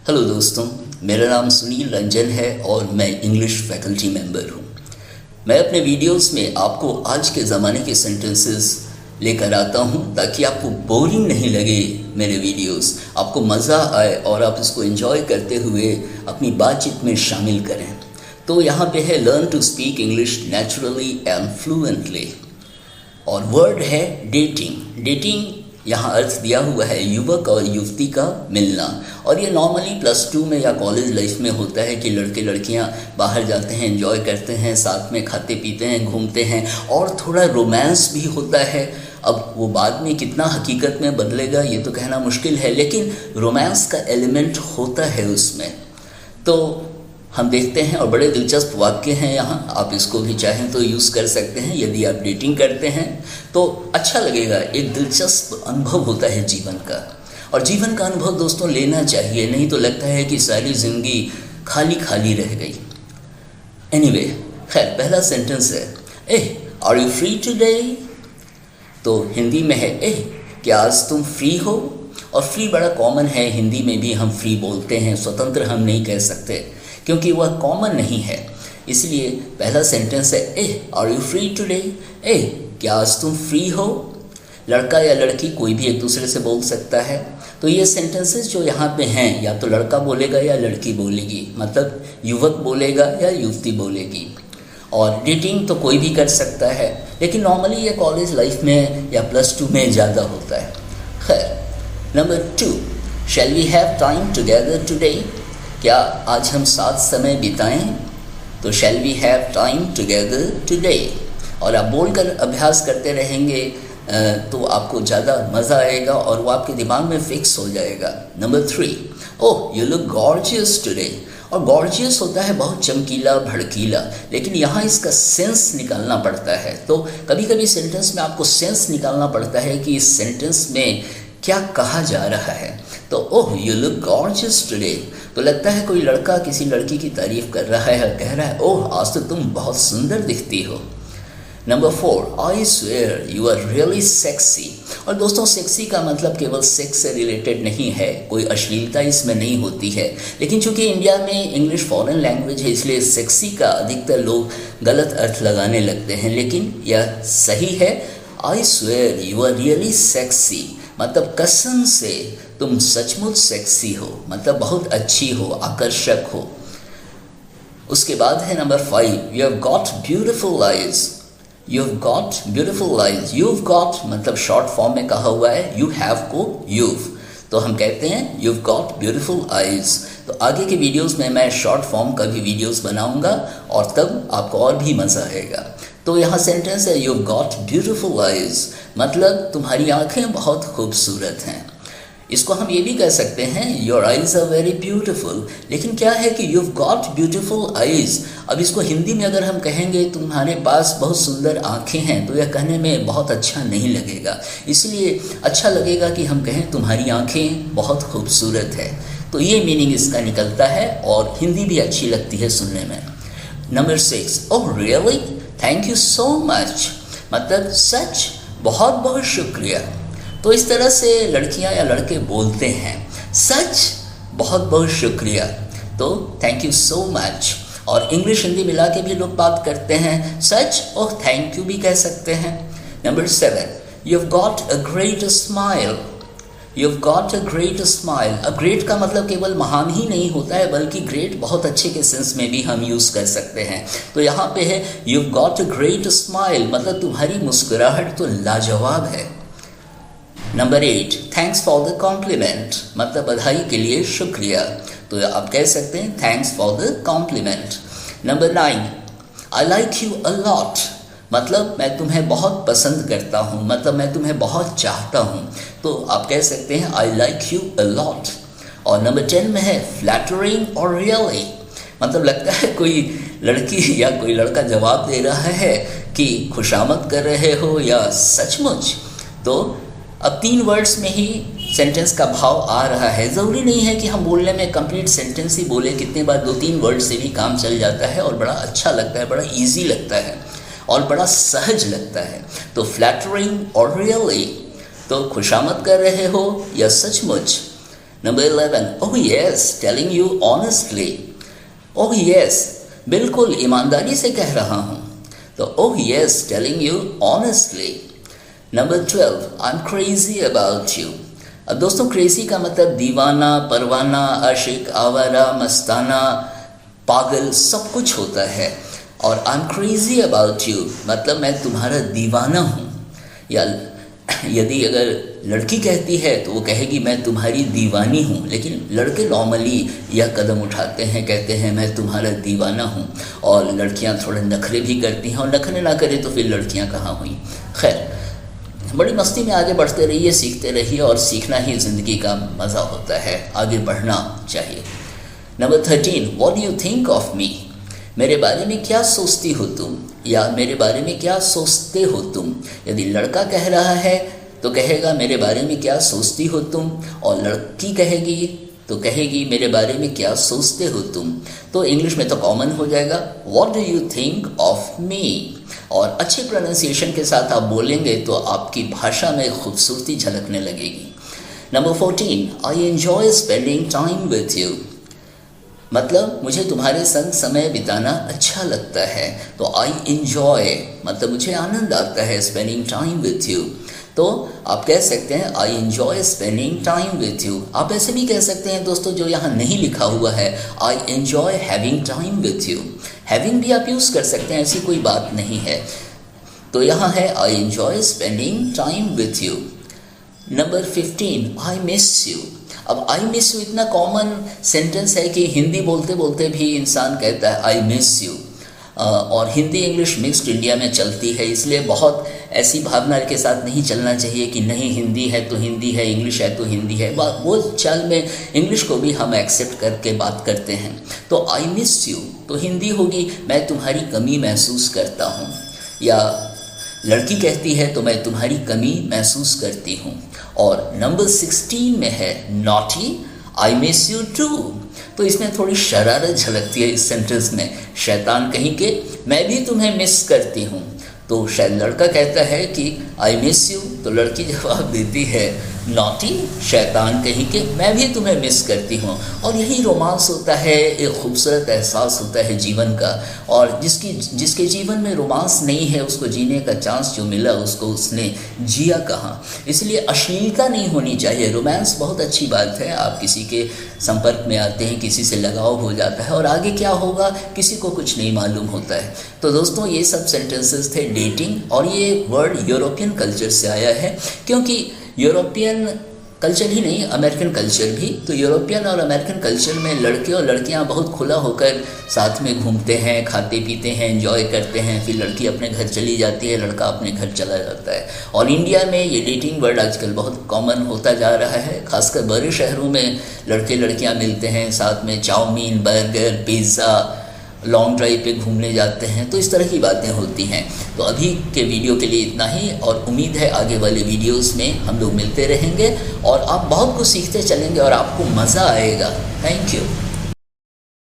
Hello दोस्तों, मेरा नाम सुनील रंजन है और मैं इंग्लिश फैकल्टी मेंबर हूँ। मैं अपने वीडियोस में आपको आज के ज़माने के सेंटेंसेस लेकर आता हूँ ताकि आपको बोरिंग नहीं लगे मेरे वीडियोस, आपको मज़ा आए और आप इसको एंजॉय करते हुए अपनी बातचीत में शामिल करें। तो यहाँ पे है learn to speak English naturally and fluently और वर्ड है डेटिंग। डेटिंग यहाँ अर्थ दिया हुआ है युवक और युवती का मिलना, और ये नॉर्मली +2 में या कॉलेज लाइफ में होता है कि लड़के लड़कियाँ बाहर जाते हैं, एंजॉय करते हैं, साथ में खाते पीते हैं, घूमते हैं और थोड़ा रोमांस भी होता है। अब वो बाद में कितना हकीकत में बदलेगा ये तो कहना मुश्किल है, लेकिन रोमांस का एलिमेंट होता है उसमें। तो हम देखते हैं और बड़े दिलचस्प वाक्य हैं यहाँ, आप इसको भी चाहें तो यूज़ कर सकते हैं। यदि आप डेटिंग करते हैं तो अच्छा लगेगा, एक दिलचस्प अनुभव होता है जीवन का, और जीवन का अनुभव दोस्तों लेना चाहिए, नहीं तो लगता है कि सारी ज़िंदगी खाली खाली रह गई। एनीवे, खैर पहला सेंटेंस है आर यू फ्री टुडे। तो हिंदी में है क्या आज तुम फ्री हो। और फ्री बड़ा कॉमन है, हिंदी में भी हम फ्री बोलते हैं, स्वतंत्र हम नहीं कह सकते क्योंकि वह कॉमन नहीं है। इसलिए पहला सेंटेंस है आर यू फ्री टुडे। क्या आज तुम फ्री हो। लड़का या लड़की कोई भी एक दूसरे से बोल सकता है। तो ये सेंटेंसेस जो यहाँ पे हैं, या तो लड़का बोलेगा या लड़की बोलेगी, मतलब युवक बोलेगा या युवती बोलेगी। और डेटिंग तो कोई भी कर सकता है, लेकिन नॉर्मली ये कॉलेज लाइफ में या +2 में ज़्यादा होता है। खैर, number 2, shall we have time together today. क्या आज हम साथ समय बिताएं। तो shall we have time together today, और आप बोलकर अभ्यास करते रहेंगे तो आपको ज़्यादा मज़ा आएगा और वो आपके दिमाग में फिक्स हो जाएगा। Number 3, you look gorgeous today. और गॉर्जियस होता है बहुत चमकीला भड़कीला, लेकिन यहाँ इसका सेंस निकालना पड़ता है। तो कभी कभी सेंटेंस में आपको सेंस निकालना पड़ता है कि इस सेंटेंस में क्या कहा जा रहा है। तो यू लुक गॉर्जियस टुडे, तो लगता है कोई लड़का किसी लड़की की तारीफ कर रहा है, कह रहा है आज तो तुम बहुत सुंदर दिखती हो। Number 4, I swear you are really sexy. और दोस्तों, सेक्सी का मतलब केवल सेक्स से रिलेटेड नहीं है, कोई अश्लीलता इसमें नहीं होती है। लेकिन चूंकि इंडिया में इंग्लिश फॉरेन लैंग्वेज है, इसलिए सेक्सी का अधिकतर लोग गलत अर्थ लगाने लगते हैं, लेकिन यह सही है। I swear you are really sexy मतलब कसम से तुम सचमुच सेक्सी हो, मतलब बहुत अच्छी हो, आकर्षक हो। उसके बाद है number 5, you have got beautiful eyes. You have got beautiful eyes. You have got मतलब शॉर्ट फॉर्म में कहा हुआ है, यू हैव को you've, तो हम कहते हैं you have got beautiful eyes. तो आगे के वीडियोस में मैं शॉर्ट फॉर्म का भी वीडियोस बनाऊंगा और तब आपको और भी मज़ा आएगा। तो यहाँ सेंटेंस है you have got beautiful eyes, मतलब तुम्हारी आंखें बहुत खूबसूरत हैं। इसको हम ये भी कह सकते हैं your eyes are very beautiful. लेकिन क्या है कि you have got beautiful eyes, अब इसको हिंदी में अगर हम कहेंगे तुम्हारे पास बहुत सुंदर आंखें हैं, तो यह कहने में बहुत अच्छा नहीं लगेगा। इसलिए अच्छा लगेगा कि हम कहें तुम्हारी आंखें बहुत खूबसूरत है। तो ये मीनिंग इसका निकलता है और हिंदी भी अच्छी लगती है सुनने में। Number 6, really thank you so much, मतलब सच बहुत बहुत शुक्रिया। तो इस तरह से लड़कियां या लड़के बोलते हैं, सच बहुत बहुत शुक्रिया, तो थैंक यू सो मच। और इंग्लिश हिंदी मिला के भी लोग बात करते हैं, सच और थैंक यू भी कह सकते हैं। Number 7, you have got a great smile. You have got a great smile. अब ग्रेट का मतलब केवल महान ही नहीं होता है, बल्कि ग्रेट बहुत अच्छे के सेंस में भी हम यूज़ कर सकते हैं। तो यहाँ पे है you have got a great smile, मतलब तुम्हारी मुस्कुराहट तो लाजवाब है। Number 8, thanks for the compliment, मतलब बधाई के लिए शुक्रिया, तो आप कह सकते हैं thanks for the compliment. Number 9, I like you a lot, मतलब मैं तुम्हें बहुत पसंद करता हूँ, मतलब मैं तुम्हें बहुत चाहता हूँ, तो आप कह सकते हैं आई लाइक यू अ लॉट। और नंबर 10 में है फ्लैटरिंग और रियली, मतलब लगता है कोई लड़की या कोई लड़का जवाब दे रहा है कि खुशामद कर रहे हो या सचमुच। तो अब 3 वर्ड्स में ही सेंटेंस का भाव आ रहा है। ज़रूरी नहीं है कि हम बोलने में कंप्लीट सेंटेंस ही बोले, कितने बार 2-3 वर्ड से भी काम चल जाता है और बड़ा अच्छा लगता है, बड़ा इजी लगता है और बड़ा सहज लगता है। तो फ्लैटरिंग और रियली, तो खुशामद कर रहे हो या सचमुच। Number 11, oh yes telling you honestly. Oh yes, बिल्कुल ईमानदारी से कह रहा हूँ, तो oh yes telling you honestly. Number 12, I am crazy about you. अब दोस्तों क्रेजी का मतलब दीवाना, परवाना, आशिक, आवारा, मस्ताना, पागल सब कुछ होता है। और I am crazy about you मतलब मैं तुम्हारा दीवाना हूँ। या यदि अगर लड़की कहती है तो वो कहेगी मैं तुम्हारी दीवानी हूँ, लेकिन लड़के नॉर्मली यह कदम उठाते हैं, कहते हैं मैं तुम्हारा दीवाना हूँ। और लड़कियाँ थोड़े नखरे भी करती हैं, और नखरे ना करें तो फिर लड़कियाँ कहाँ हुई। खैर, बड़ी मस्ती में आगे बढ़ते रहिए, सीखते रहिए, और सीखना ही ज़िंदगी का मज़ा होता है, आगे बढ़ना चाहिए। Number 13, what do you think of me. मेरे बारे में क्या सोचती हो तुम, या मेरे बारे में क्या सोचते हो तुम। यदि लड़का कह रहा है तो कहेगा मेरे बारे में क्या सोचती हो तुम, और लड़की कहेगी तो कहेगी मेरे बारे में क्या सोचते हो तुम। तो इंग्लिश में तो कॉमन हो जाएगा what do you think of me. और अच्छे प्रोनाउंसिएशन के साथ आप बोलेंगे तो आपकी भाषा में खूबसूरती झलकने लगेगी। Number 14, I enjoy spending time with you. मतलब मुझे तुम्हारे संग समय बिताना अच्छा लगता है। तो आई एंजॉय मतलब मुझे आनंद आता है स्पेंडिंग टाइम विथ यू। तो आप कह सकते हैं I enjoy spending time with you. आप ऐसे भी कह सकते हैं दोस्तों, जो यहाँ नहीं लिखा हुआ है, I enjoy having time with you. Having भी आप यूज़ कर सकते हैं, ऐसी कोई बात नहीं है। तो यहाँ है I enjoy spending time with you. Number 15, I miss you. अब आई मिस यू इतना कॉमन सेंटेंस है कि हिंदी बोलते बोलते भी इंसान कहता है आई मिस यू। और हिंदी इंग्लिश मिक्स्ड इंडिया में चलती है, इसलिए बहुत ऐसी भावना के साथ नहीं चलना चाहिए कि नहीं हिंदी है तो हिंदी है, इंग्लिश है तो हिंदी है। वो चाल में इंग्लिश को भी हम एक्सेप्ट करके बात करते हैं। तो आई मिस यू तो हिंदी होगी मैं तुम्हारी कमी महसूस करता हूँ, या लड़की कहती है तो मैं तुम्हारी कमी महसूस करती हूँ। और नंबर 16 में है naughty, I miss you too. तो इसमें थोड़ी शरारत झलकती है इस सेंटेंस में। शैतान कहीं के मैं भी तुम्हें मिस करती हूँ। तो शायद लड़का कहता है कि आई मिस यू, तो लड़की जवाब देती है नॉटी, शैतान कहीं के मैं भी तुम्हें मिस करती हूँ। और यही रोमांस होता है, एक खूबसूरत एहसास होता है जीवन का। और जिसके जीवन में रोमांस नहीं है, उसको जीने का चांस जो मिला उसको उसने जिया कहाँ। इसलिए अश्लीलता नहीं होनी चाहिए। रोमांस बहुत अच्छी बात है, आप किसी के संपर्क में आते हैं, किसी से लगाव हो जाता है, और आगे क्या होगा किसी को कुछ नहीं मालूम होता है। तो दोस्तों ये सब सेंटेंसेस थे डेटिंग, और ये वर्ड यूरोपियन कल्चर से आया है, क्योंकि यूरोपियन कल्चर ही नहीं अमेरिकन कल्चर भी, तो यूरोपियन और अमेरिकन कल्चर में लड़के और लड़कियां बहुत खुला होकर साथ में घूमते हैं, खाते पीते हैं, एंजॉय करते हैं। फिर लड़की अपने घर चली जाती है, लड़का अपने घर चला जाता है। और इंडिया में ये डेटिंग वर्ड आजकल बहुत कॉमन होता जा रहा है, खासकर बड़े शहरों में लड़के लड़कियाँ मिलते हैं, साथ में chowmein, burger, pizza, long drive पे घूमने जाते हैं। तो इस तरह की बातें होती हैं। तो अभी के वीडियो के लिए इतना ही, और उम्मीद है आगे वाले वीडियोस में हम लोग मिलते रहेंगे और आप बहुत कुछ सीखते चलेंगे और आपको मज़ा आएगा। Thank you.